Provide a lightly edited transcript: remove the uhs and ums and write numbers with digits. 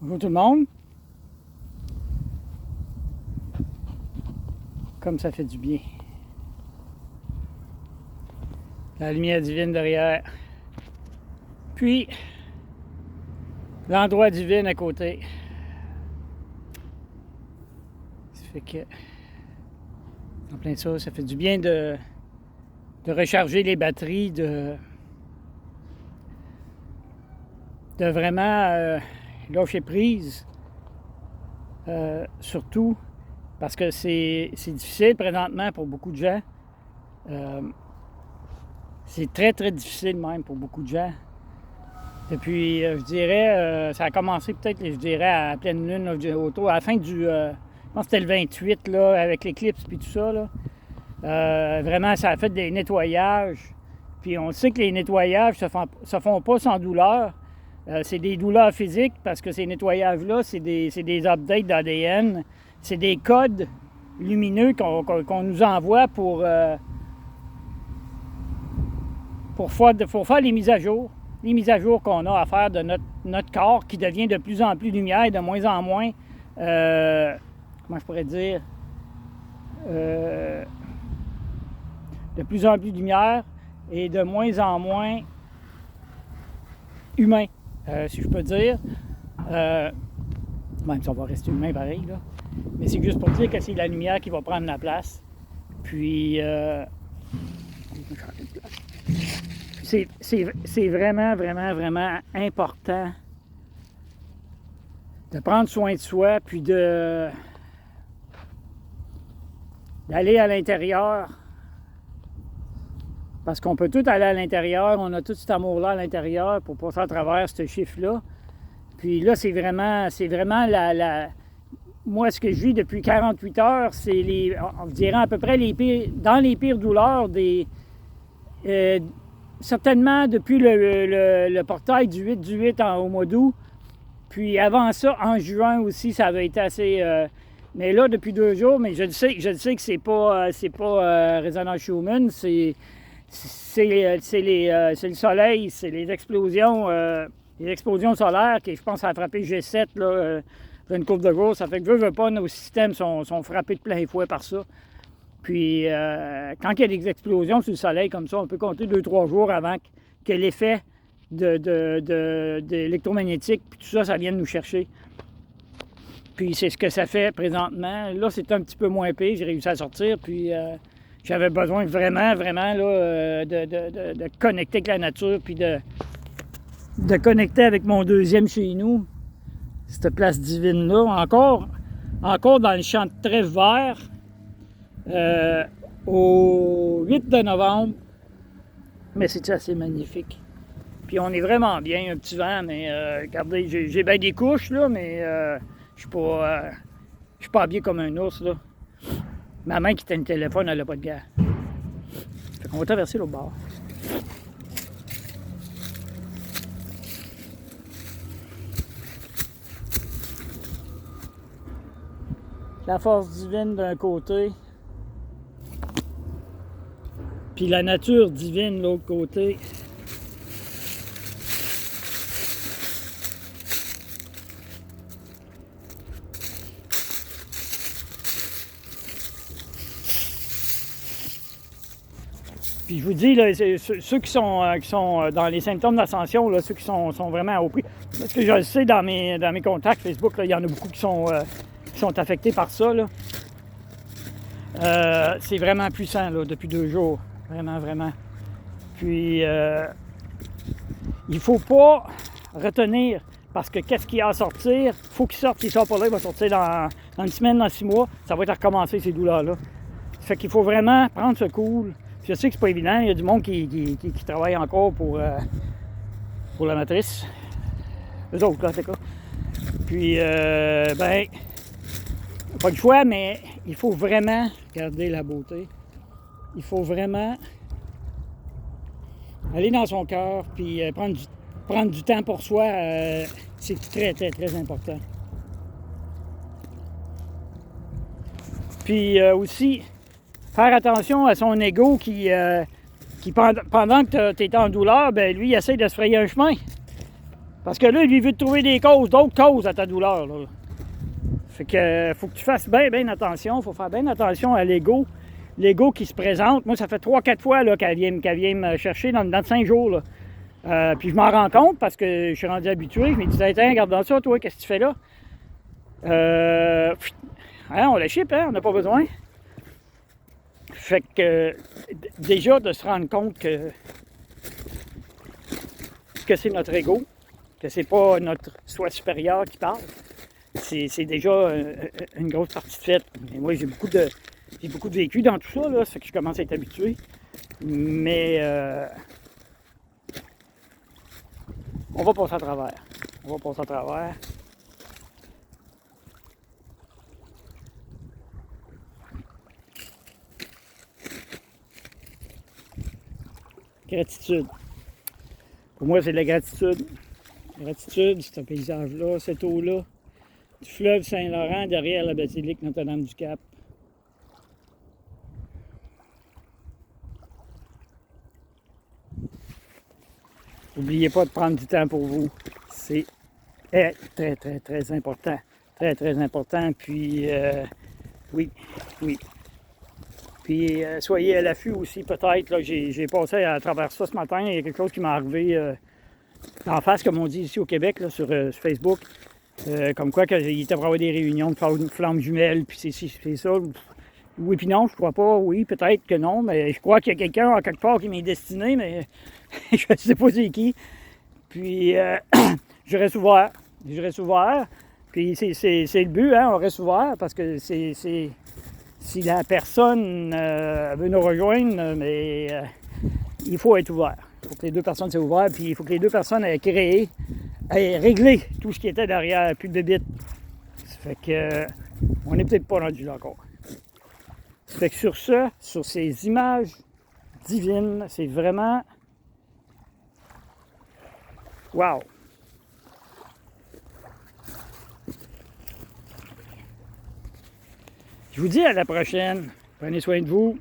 Bonjour tout le monde. Comme ça fait du bien. La lumière divine derrière. Puis, l'endroit divin à côté. Ça fait que, en plein ça fait du bien de recharger les batteries, de vraiment lâcher prise. Surtout parce que c'est difficile présentement pour beaucoup de gens. C'est très, très difficile même pour beaucoup de gens. Depuis, je dirais, ça a commencé peut-être, je dirais, à pleine lune, là, autour, à la fin du, je pense que c'était le 28, là, avec l'éclipse puis tout ça, là. Vraiment, ça a fait des nettoyages. Puis on sait que les nettoyages se font pas sans douleur. C'est des douleurs physiques parce que ces nettoyages-là, c'est des updates d'ADN. C'est des codes lumineux qu'on nous envoie pour faire les mises à jour. Les mises à jour qu'on a à faire de notre corps qui devient de plus en plus lumière et de moins en moins, comment je pourrais dire, de plus en plus lumière et de moins en moins humain, si je peux dire. Même si on va rester humain pareil, là. Mais c'est juste pour dire que c'est la lumière qui va prendre la place. Puis, c'est vraiment, vraiment, vraiment important de prendre soin de soi, puis d'aller à l'intérieur. Parce qu'on peut tout aller à l'intérieur, on a tout cet amour-là à l'intérieur pour passer à travers ce chiffre-là. Puis là, c'est vraiment moi, ce que je vis depuis 48 heures, c'est on dirait à peu près dans les pires douleurs certainement depuis le portail du 8 au mois d'août. Puis avant ça, en juin aussi, ça avait été assez... mais là, depuis 2 jours, mais je le sais que c'est pas Résonance Schumann, c'est le soleil, c'est les explosions solaires qui, je pense, ça a frappé G7 là, une couple de jours. Ça fait que veux pas, nos systèmes sont frappés de plein fouet par ça. Puis quand il y a des explosions sur le soleil comme ça, on peut compter 2-3 jours avant que l'effet de l'électromagnétique puis tout ça, ça vienne nous chercher. Puis c'est ce que ça fait présentement. Là, c'est un petit peu moins pire. J'ai réussi à sortir, puis j'avais besoin vraiment, vraiment là, de connecter avec la nature, puis de connecter avec mon deuxième chez nous, cette place divine-là. Encore dans le champ de trèfle vert, au 8 de novembre. Mais c'est assez magnifique. Puis on est vraiment bien, un petit vent, mais regardez, j'ai bien des couches, là, mais je suis pas habillé comme un ours, là. Ma main qui tient le téléphone, elle n'a pas de gars. Fait qu'on va traverser l'autre bord. La force divine d'un côté, puis la nature divine de l'autre côté. Puis je vous dis, là, ceux qui sont dans les symptômes d'ascension, là, ceux qui sont vraiment au prix. Parce que je le sais dans mes contacts Facebook, là, il y en a beaucoup qui sont affectés par ça. Là. C'est vraiment puissant là, depuis 2 jours. Vraiment, vraiment. Puis il faut pas retenir, parce que qu'est-ce qu'il y a à sortir? Il faut qu'il sorte. S'il sort pas là, il va sortir dans une semaine, dans 6 mois. Ça va être à recommencer ces douleurs-là. Ça fait qu'il faut vraiment prendre ce cool. Je sais que c'est pas évident, il y a du monde qui travaille encore pour la matrice. Eux autres, là, en tout cas. Puis, pas le choix, mais il faut vraiment garder la beauté. Il faut vraiment aller dans son cœur, puis prendre du temps pour soi. C'est très, très, très important. Puis aussi, faire attention à son ego qui pendant que tu es en douleur, ben lui, il essaie de se frayer un chemin. Parce que là, lui veut te trouver des causes, d'autres causes à ta douleur. Là. Fait que faut que tu fasses bien attention. Faut faire bien attention à l'ego. L'ego qui se présente. Moi, ça fait 3-4 fois là, qu'elle vient me chercher dans 5 jours. Là. Puis je m'en rends compte parce que je suis rendu habitué. Je me dis, tiens, regarde dans ça, toi, qu'est-ce que tu fais là? Hein, on la chip, hein? On n'a pas besoin. Fait que déjà de se rendre compte que c'est notre ego, que c'est pas notre soi supérieur qui parle, c'est déjà une grosse partie de fait. Et moi, j'ai beaucoup de vécu dans tout ça, là, ça fait que je commence à être habitué. Mais on va passer à travers. On va passer à travers. Gratitude. Pour moi, c'est de la gratitude. Gratitude, ce paysage-là, cette eau-là, du fleuve Saint-Laurent derrière la basilique Notre-Dame-du-Cap. N'oubliez pas de prendre du temps pour vous. C'est très important. Très important. Puis, oui. Puis, soyez à l'affût aussi, peut-être. J'ai passé à travers ça ce matin. Il y a quelque chose qui m'est arrivé en face, comme on dit ici au Québec, là, sur Facebook. Comme quoi, qu'il était pour avoir des réunions de flammes jumelles, puis c'est ça. Oui, puis non, je crois pas. Oui, peut-être que non, mais je crois qu'il y a quelqu'un en quelque part qui m'est destiné, mais je ne sais pas c'est qui. Puis, je reste ouvert. Puis, c'est le but, hein, on reste ouvert, parce que si la personne veut nous rejoindre, mais il faut être ouvert. Il faut que les deux personnes soient ouvertes, puis il faut que les deux personnes aient créé, aient réglé tout ce qui était derrière, plus de bébite. Ça fait que on n'est peut-être pas rendu là encore. Ça fait que sur ces images divines, c'est vraiment wow! Je vous dis à la prochaine. Prenez soin de vous.